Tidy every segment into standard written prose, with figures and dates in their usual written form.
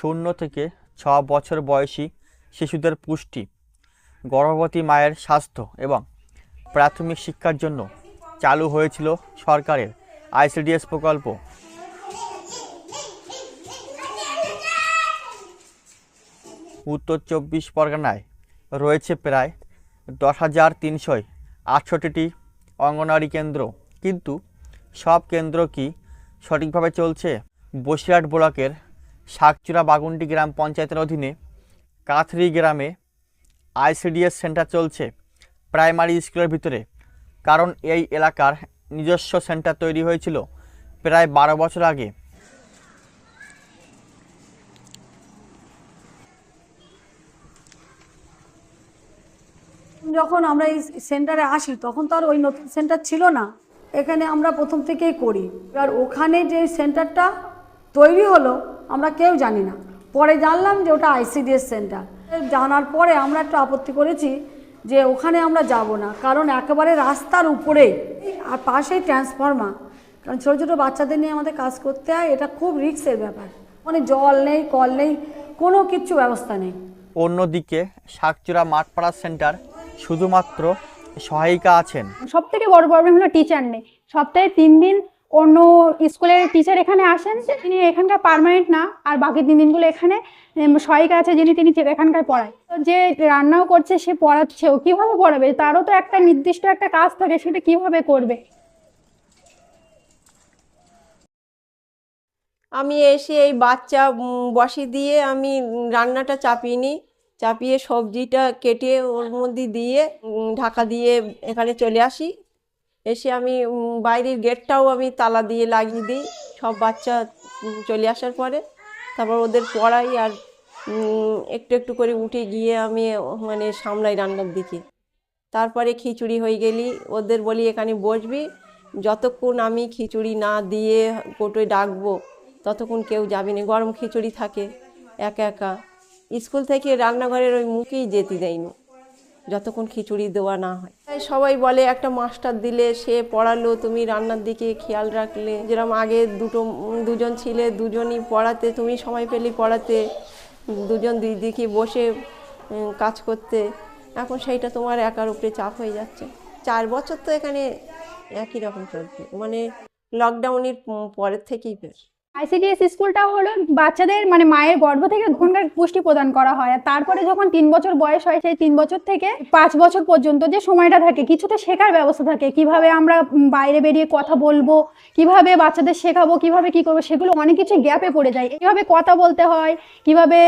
0 থেকে 6 বছর বয়সী শিশুদের পুষ্টি, গর্ভবতী মায়ের স্বাস্থ্য এবং প্রাথমিক শিক্ষার জন্য চালু হয়েছিল সরকারের আইসিডিএস প্রকল্প। উত্তর 24 পরগনায় রয়েছে প্রায় 10,368টি অঙ্গনওয়াড়ি কেন্দ্র, কিন্তু সব কেন্দ্র কি সঠিকভাবে চলছে? বসিরহাট ব্লকের শাকচুরা বাগুন্ডি গ্রাম পঞ্চায়েতের অধীনে কাথরি গ্রামে আইসিডিএস সেন্টার চলছে প্রাইমারি স্কুলের ভিতরে, কারণ এই এলাকার নিজস্ব সেন্টার তৈরি হয়েছিল প্রায় 12 বছর আগে। যখন আমরা এই সেন্টারে আসি তখন তো আর ওই নতুন সেন্টার ছিল না, এখানে আমরা প্রথম থেকেই করি। আর ওখানে যে সেন্টারটা তৈরি হলো আমরা কেউ জানি না, পরে জানলাম যে ওটা আইসিডিএস সেন্টার। জানার পরে আমরা একটু আপত্তি করেছি যে ওখানে আমরা যাব না, কারণ একেবারে রাস্তার উপরেই আর পাশেই ট্রান্সফরমার, কারণ ছোটো ছোটো বাচ্চাদের নিয়ে আমাদের কাজ করতে হয়, এটা খুব রিস্কের ব্যাপার। মানে জল নেই, কল নেই, কোনো কিছু ব্যবস্থা নেই। অন্যদিকে শাকচুরা মাঠপাড়া সেন্টার শুধুমাত্র সহায়িকা আছেন। সব থেকে বড় প্রবলেম হলো টিচার নেই। সপ্তাহে 3 দিন অন্য স্কুলের টিচার এখানে আসেন, তিনি এখানকার পার্মানেন্ট না, আর বাকি 3 দিনগুলো এখানে সহায়িকা আছে তিনি এখানকার পড়ায়। তো যে রান্নাও করছে সে পড়াচ্ছেও, কিভাবে পড়াবে? তারও তো একটা নির্দিষ্ট একটা কাজ থাকে, সেটা কিভাবে করবে? আমি এসে এই বাচ্চা বসিয়ে দিয়ে আমি রান্নাটা চাপিয়ে নিই, চাপিয়ে সবজিটা কেটে ওর মধ্যে দিয়ে ঢাকা দিয়ে এখানে চলে আসি। এসে আমি বাইরের গেটটাও আমি তালা দিয়ে লাগিয়ে দিই সব বাচ্চা চলে আসার পরে। তারপর ওদের পড়াই, আর একটু একটু করে উঠে গিয়ে আমি মানে সামলাই রান্নার দিকে। তারপরে খিচুড়ি হয়ে গেলি ওদের বলি এখানে বসবি, যতক্ষণ আমি খিচুড়ি না দিয়ে কোটোয় ডাকবো ততক্ষণ কেউ যাবি না। গরম খিচুড়ি থাকে, একা একা স্কুল থেকে রান্নাঘরের ওই মুখেই যেতে দেয়নি যতক্ষণ খিচুড়ি দেওয়া না হয়। সবাই বলে একটা মাস্টার দিলে সে পড়ালো, তুমি রান্নার দিকে খেয়াল রাখলে। যেরকম আগে দুজন ছিলে, দুজনই পড়াতে, তুমি সময় পেলে পড়াতে, দুজন দুই দিকে বসে কাজ করতে। এখন সেইটা তোমার একার উপরে চাপ হয়ে যাচ্ছে। 4 বছর তো এখানে একই রকম চলছে, মানে লকডাউনের পরের থেকেই বেশ। আইসিডিএস স্কুলটা হলো বাচ্চাদের মানে মায়ের গর্ভ থেকে ঘন্টার পুষ্টি প্রদান করা হয়, আর তারপরে যখন 3 বছর বয়স হয় সেই 3 বছর থেকে 5 বছর পর্যন্ত যে সময়টা থাকে কিছুটা শেখার ব্যবস্থা থাকে, কিভাবে আমরা বাইরে বেরিয়ে কথা বলবো, কিভাবে বাচ্চাদের শেখাবো, কিভাবে কি করবো, সেগুলো অনেক কিছু গ্যাপে পড়ে যায়। কিভাবে কথা বলতে হয়, কিভাবে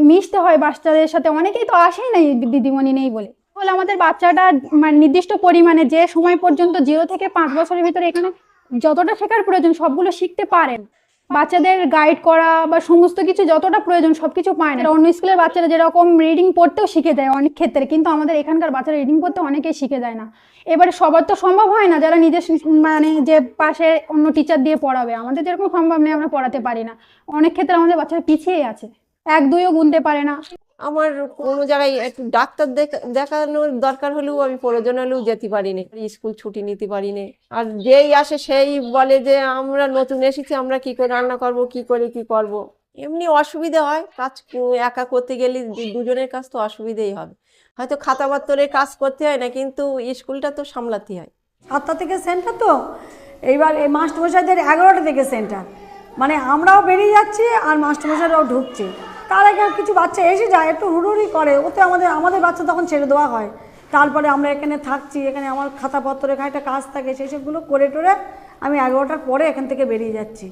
মিশতে হয় বাচ্চাদের সাথে, অনেকেই তো আসেই নাই দিদিমণি নেই বলে। হলে আমাদের বাচ্চাটা মানে নির্দিষ্ট পরিমাণে যে সময় পর্যন্ত 0 থেকে 5 বছরের ভিতরে এখানে যতটা শেখার প্রয়োজন সবগুলো শিখতে পারেন। বাচ্চাদের গাইড করা বা সমস্ত কিছু যতটা প্রয়োজন সবকিছু পায় না। অন্য স্কুলের বাচ্চারা যেরকম রিডিং পড়তেও শিখে যায় অনেক ক্ষেত্রে, কিন্তু আমাদের এখানকার বাচ্চারা রিডিং পড়তে অনেকেই শিখে যায় না। এবারে সবার তো সম্ভব হয় না যারা নিজের মানে যে পাশে অন্য টিচার দিয়ে পড়াবে, আমাদের যেরকম সম্ভব নেই আমরা পড়াতে পারি না। অনেক ক্ষেত্রে আমাদের বাচ্চারা পিছিয়ে আছে, 1-2ও গুনতে পারে না। আমার কোনো জায়গায় একটু ডাক্তার দেখানোর দরকার হলেও আমি প্রয়োজন হলেও যেতে পারি না, স্কুল ছুটি নিতে পারি না। আর যেই আসে সেই বলে যে আমরা নতুন এসেছি, আমরা কি করে রান্না করব, কি করে কি করব। এমনি অসুবিধা হয়, কাজ একা করতে গেলে দুজনের কাজ তো অসুবিধেই হবে। হয়তো খাতা পত্তরের কাজ করতে হয় না, কিন্তু স্কুলটা তো সামলাতে হয়। 7টা থেকে সেন্টার, তো এইবার এই মাস্টারমশাইদের 11টা থেকে সেন্টার, মানে আমরাও বেরিয়ে যাচ্ছি আর মাস্টারমশাইরাও ঢুকছে। তার আগে কিছু বাচ্চা এসে যায়, একটু হুড়ুড়ি করে, ওতে আমাদের বাচ্চা তখন ছেড়ে দেওয়া হয়। তারপরে আমরা এখানে থাকছি, এখানে আমার খাতাপত্র এখানে একটা কাজ থাকে, সেই সবগুলো করে টোরে আমি 11টার পরে এখান থেকে বেরিয়ে যাচ্ছি।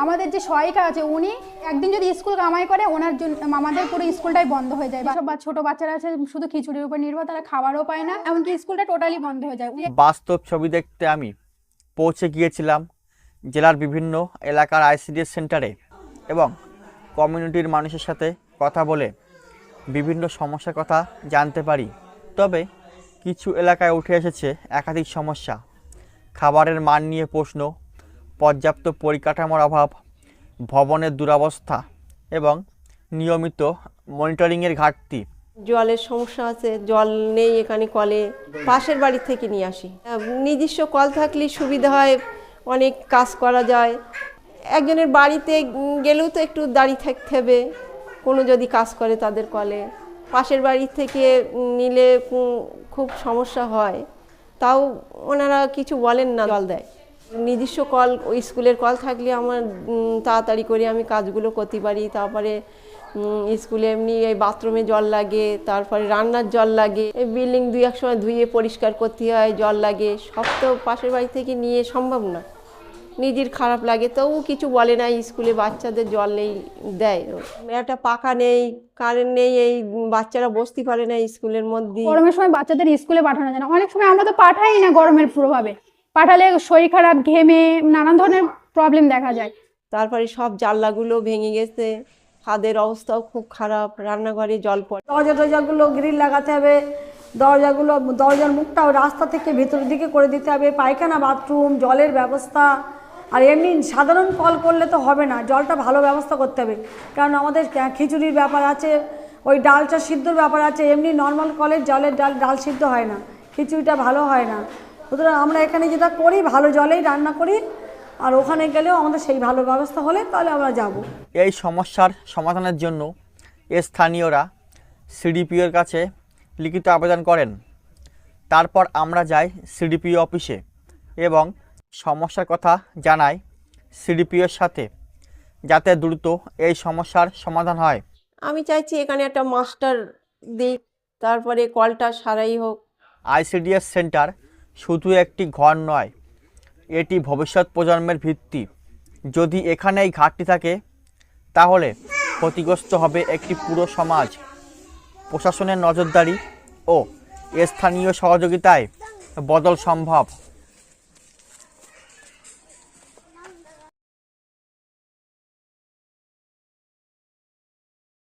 আমাদের যে সহায়িকা আছে উনি একদিন যদি স্কুল কামাই করে ওনার জন্য আমাদের পুরো স্কুলটাই বন্ধ হয়ে যায়। সব ছোট বাচ্চারা আছে শুধু খিচুড়ির উপর নির্ভর, তারা খাবারও পায় না, এমনকি স্কুলটা টোটালি বন্ধ হয়ে যায়। বাস্তব ছবি দেখতে আমি পৌঁছে গিয়েছিলাম জেলার বিভিন্ন এলাকার আইসিডিএস সেন্টারে এবং কমিউনিটির মানুষের সাথে কথা বলে বিভিন্ন সমস্যার কথা জানতে পারি। তবে কিছু এলাকায় উঠে এসেছে একাধিক সমস্যা, খাবারের মান নিয়ে প্রশ্ন, পর্যাপ্ত পরিকাঠামোর অভাব, ভবনের দুরবস্থা এবং নিয়মিত মনিটরিংয়ের ঘাটতি। জলের সমস্যা আছে, জল নেই এখানে, কলে পাশের বাড়ি থেকে নিয়ে আসি। নিজস্ব কল থাকলে সুবিধা হয়, অনেক কাজ করা যায়। একজনের বাড়িতে গেলেও তো একটু দাঁড়িয়ে থাকতে হবে, কোনো যদি কাজ করে তাদের কলে, পাশের বাড়ি থেকে নিলে খুব সমস্যা হয়, তাও ওনারা কিছু বলেন না, জল দেয়। নিজস্ব কল, ওই স্কুলের কল থাকলে আমার তাড়াতাড়ি করে আমি কাজগুলো করতে পারি। তারপরে স্কুলে এমনি এই বাথরুমে জল লাগে, তারপরে রান্নার জল লাগে, এই বিল্ডিং দুই এক সময় ধুয়ে পরিষ্কার করতে হয়, জল লাগে, সব তো পাশের বাড়ি থেকে নিয়ে সম্ভব না। নিজের খারাপ লাগে, তবু কিছু বলে না, স্কুলে বাচ্চাদের জল নেই, দেয়। একটা পাখা নেই, কারেন্ট নেই, এই বাচ্চারা বসতে পারে না স্কুলের মধ্যে। গরমের সময় বাচ্চাদের স্কুলে পাঠানো যায় না, অনেক সময় আমরা তো পাঠাই না গরমের প্রভাবে, পাঠালে শরীর খারাপ, ঘেমে নানান ধরনের প্রবলেম দেখা যায়। তারপরে সব জানলাগুলো ভেঙে গেছে, ছাদের অবস্থাও খুব খারাপ, রান্নাঘরে জল পড়ে। দরজাগুলো গ্রিল লাগাতে হবে, দরজার মুখটাও রাস্তা থেকে ভেতরের দিকে করে দিতে হবে, পায়খানা, বাথরুম, জলের ব্যবস্থা। আর এমনি সাধারণ কল করলে তো হবে না, জলটা ভালো ব্যবস্থা করতে হবে, কারণ আমাদের খিচুড়ির ব্যাপার আছে, ওই ডালটা সিদ্ধর ব্যাপার আছে। এমনি নর্মাল কলের জলের ডাল সিদ্ধ হয় না, খিচুড়িটা ভালো হয় না। সুতরাং আমরা এখানে যেটা করি, ভালো জলেই রান্না করি, আর ওখানে গেলেও আমাদের সেই ভালো ব্যবস্থা হলে তাহলে আমরা যাব। এই সমস্যার সমাধানের জন্য স্থানীয়রা সিডিপিওর কাছে লিখিত আবেদন করেন। তারপর আমরা যাই সিডিপিও অফিসে এবং সমস্যার কথা জানাই সিডিপিওর সাথে, যাতে দ্রুত এই সমস্যার সমাধান হয়। আমি চাইছি এখানে একটা মাস্টার দিক, তারপরে কলটা সারাই হোক। আইসিডিএস সেন্টার শুধু একটি ঘর নয়, এটি ভবিষ্যৎ প্রজন্মের ভিত্তি। যদি এখানে এই ঘাটতি থাকে তাহলে ক্ষতিগ্রস্ত হবে একটি পুরো সমাজ। প্রশাসনের নজরদারি ও স্থানীয় সহযোগিতায় বদল সম্ভব।